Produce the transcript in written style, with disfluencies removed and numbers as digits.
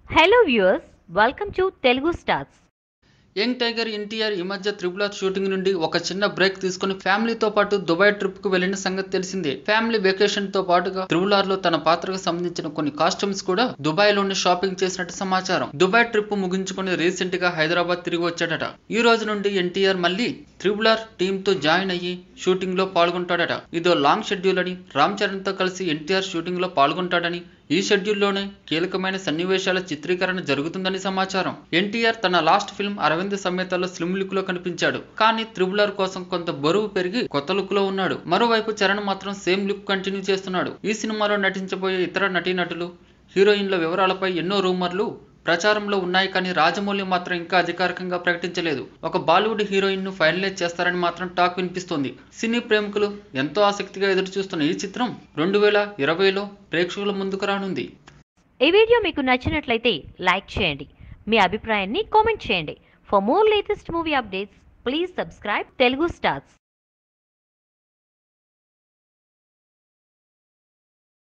Hello viewers, welcome to Telugu Stars. Young tiger NTR ఈ మధ్య triple R shooting నుండి ఒక చిన్న బ్రేక్ తీసుకుని ఫ్యామిలీతో పాటు దుబాయ్ ట్రిప్ కు వెళ్లిన సంగతి తెలిసిందే. ఫ్యామిలీ వెకేషన్ తో పాటుగా త్రిబుల్ ఆర్ లో తన పాత్రకు సంబంధించిన కొన్ని కాస్ట్యూమ్స్ కూడా దుబాయ్ లోనే షాపింగ్ చేసినట్టు సమాచారం. దుబాయ్ ట్రిప్ ముగించుకుని రీసెంట్ గా హైదరాబాద్ తిరిగి వచ్చాడట. ఈ రోజు నుండి ఎన్టీఆర్ మళ్ళీ త్రిబుల్ ఆర్ టీమ్ తో జాయిన్ అయ్యి షూటింగ్ లో పాల్గొంటాడట. ఇదో లాంగ్ షెడ్యూల్ అని, రామ్ చరణ్ తో కలిసి ఎన్టీఆర్ షూటింగ్ లో పాల్గొంటాడని, ఈ షెడ్యూల్లోనే కీలకమైన సన్నివేశాల చిత్రీకరణ జరుగుతుందని సమాచారం. ఎన్టీఆర్ తన లాస్ట్ ఫిల్మ్ అరవింద్ సమేతలో స్లిమ్ లుక్ లో కనిపించాడు. కానీ త్రిబుల్ ఆర్ కోసం కొంత బరువు పెరిగి కొత్త లుక్ లో ఉన్నాడు. మరోవైపు చరణ్ మాత్రం సేమ్ లుక్ కంటిన్యూ చేస్తున్నాడు. ఈ సినిమాలో నటించబోయే ఇతర నటీనటులు, హీరోయిన్ల వివరాలపై ఎన్నో రూమర్లు ప్రచారంలో ఉన్నాయి. కానీ రాజమౌళి మాత్రం ఇంకా అధికారికంగా ప్రకటించలేదు. ఒక బాలీవుడ్ హీరోయిన్ ను ఫైనలైజ్ చేస్తారని మాత్రం టాక్ వినిపిస్తోంది. సినీ ప్రేమికులు ఎంతో ఆసక్తిగా ఎదురుచూస్తున్న ఈ చిత్రం 2020లో ప్రేక్షకుల ముందుకు రానుంది. ఈ వీడియో మీకు నచ్చినట్లయితే లైక్ చేయండి, మీ అభిప్రాయాన్ని కామెంట్ చేయండి. For more latest movie updates please subscribe Telugu stars.